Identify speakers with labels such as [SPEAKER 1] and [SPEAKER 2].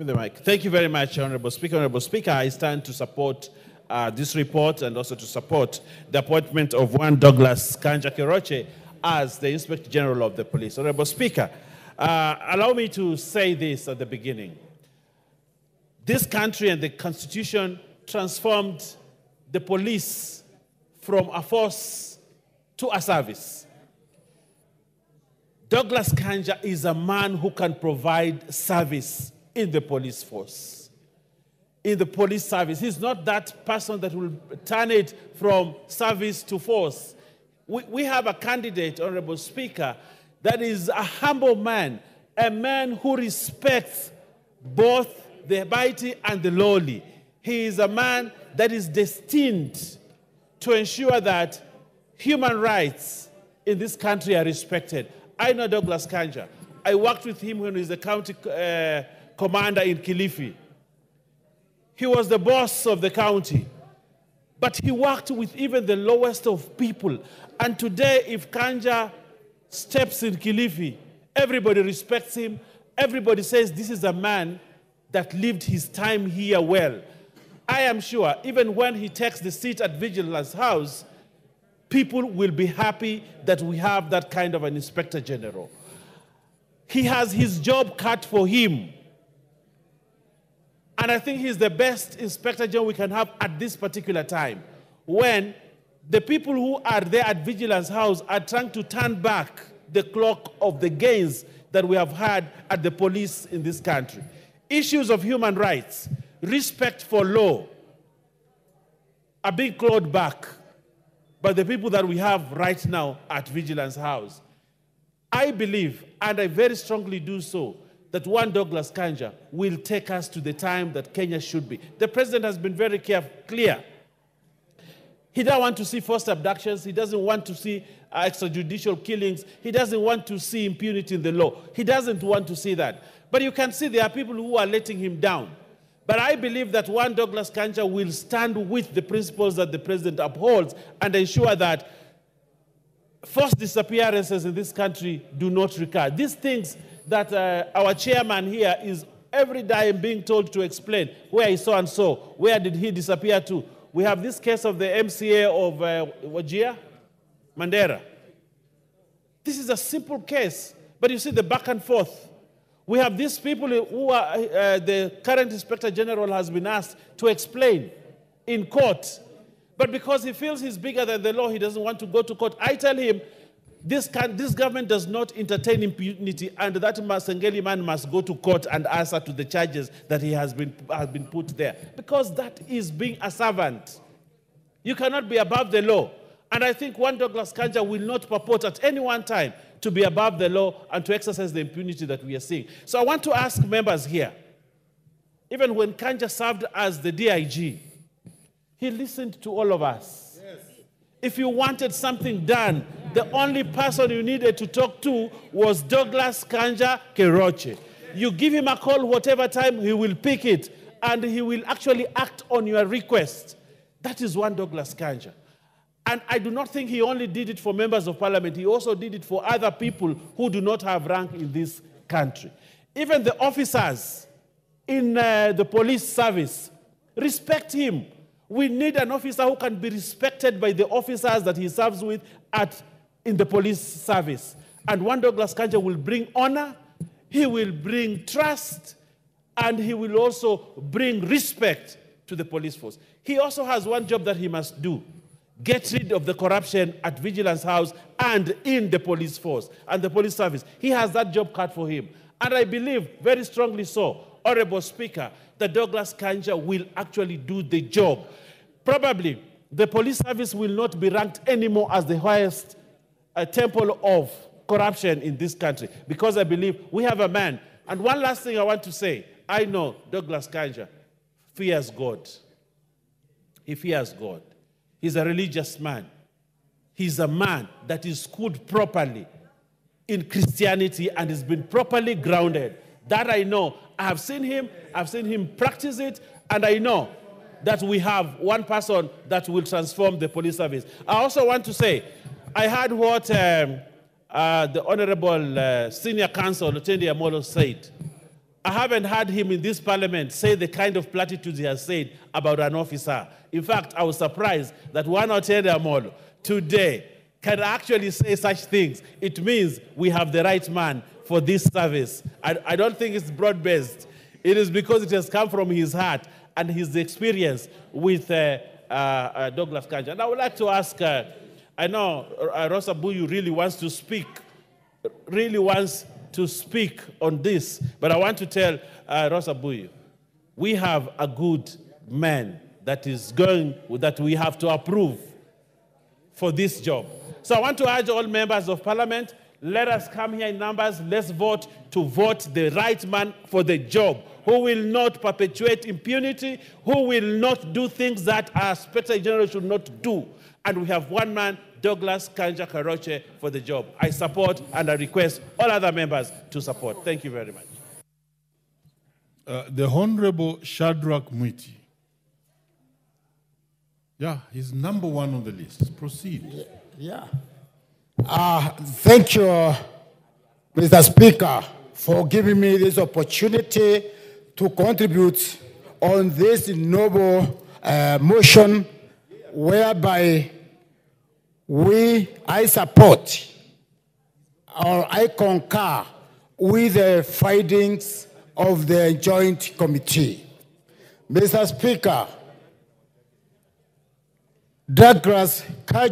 [SPEAKER 1] Give me the mic. Thank you very much, Honorable Speaker. Honorable Speaker, I stand to support this report and also to support the appointment of one Douglas Kanja Keroche as the Inspector General of the Police. Honorable Speaker, allow me to say this at the beginning. This country and the Constitution transformed the police from a force to a service. Douglas Kanja is a man who can provide service in the police force, in the police service. He's not that person that will turn it from service to force. We have a candidate, Honorable Speaker, that is a humble man, a man who respects both the mighty and the lowly. He is a man that is destined to ensure that human rights in this country are respected. I know Douglas Kanja. I worked with him when he was the county commander in Kilifi. He was the boss of the county, but he worked with even the lowest of people. And today, if Kanja steps in Kilifi, everybody respects him. Everybody says this is a man that lived his time here well. I am sure even when he takes the seat at Vigilance House, people will be happy that we have that kind of an Inspector General. He has his job cut for him. And I think he's the best Inspector General we can have at this particular time, when the people who are there at Vigilance House are trying to turn back the clock of the gains that we have had at the police in this country. Issues of human rights, respect for law are being clawed back by the people that we have right now at Vigilance House. I believe, and I very strongly do so, that one Douglas Kanja will take us to the time that Kenya should be. The president has been very clear. He doesn't want to see forced abductions. He doesn't want to see extrajudicial killings. He doesn't want to see impunity in the law. He doesn't want to see that. But you can see there are people who are letting him down. But I believe that one Douglas Kanja will stand with the principles that the president upholds and ensure that forced disappearances in this country do not recur. These things that our chairman here is every day being told to explain where is so-and-so, where did he disappear to. We have this case of the MCA of Wajir, Mandera. This is a simple case, but you see the back and forth. We have these people who are, the current Inspector General has been asked to explain in court. But because he feels he's bigger than the law, he doesn't want to go to court. I tell him, this government does not entertain impunity, and that Masengeli man must go to court and answer to the charges that he has been put there. Because that is being a servant. You cannot be above the law. And I think one Douglas Kanja will not purport at any one time to be above the law and to exercise the impunity that we are seeing. So I want to ask members here, even when Kanja served as the DIG, he listened to all of us. Yes. If you wanted something done, the only person you needed to talk to was Douglas Kanja Keroche. You give him a call whatever time, he will pick it, and he will actually act on your request. That is one Douglas Kanja. And I do not think he only did it for members of parliament. He also did it for other people who do not have rank in this country. Even the officers in the police service respect him. We need an officer who can be respected by the officers that he serves with in the police service. And one Douglas Kanja will bring honor, he will bring trust, and he will also bring respect to the police force. He also has one job that he must do: get rid of the corruption at Vigilance House and in the police force and the police service. He has that job cut for him. And I believe very strongly so, Honorable Speaker, that Douglas Kanja will actually do the job. Probably the police service will not be ranked anymore as the highest temple of corruption in this country, because I believe we have a man. And one last thing I want to say, I know Douglas Kanja fears God. He fears God. He's a religious man. He's a man that is schooled properly in Christianity and has been properly grounded. That I know. I've seen him practice it, and I know that we have one person that will transform the police service. I also want to say, I heard what the Honorable Senior Counsel, Lieutenant Amolo, said I haven't heard him in this parliament say the kind of platitudes he has said about an officer. In fact, I was surprised that one or more today can actually say such things. It means we have the right man for this service. I don't think it's broad-based. It is because it has come from his heart and his experience with Douglas Kanja. And I would like to ask, I know Rosa Buyu really wants to speak on this, but I want to tell Rosa Buyu, we have a good man that we have to approve for this job. So I want to urge all members of parliament, let us come here in numbers, let's vote the right man for the job, who will not perpetuate impunity, who will not do things that our Inspector General should not do. And we have one man, Douglas Kanja Karoche, for the job. I support and I request all other members to support. Thank you very much.
[SPEAKER 2] The Honorable Shadrach Mwiti. Yeah, he's number one on the list. Proceed.
[SPEAKER 3] Yeah. Thank you, Mr. Speaker, for giving me this opportunity to contribute on this noble motion whereby I support or I concur with the findings of the Joint Committee. Mr. Speaker, Douglas Kanja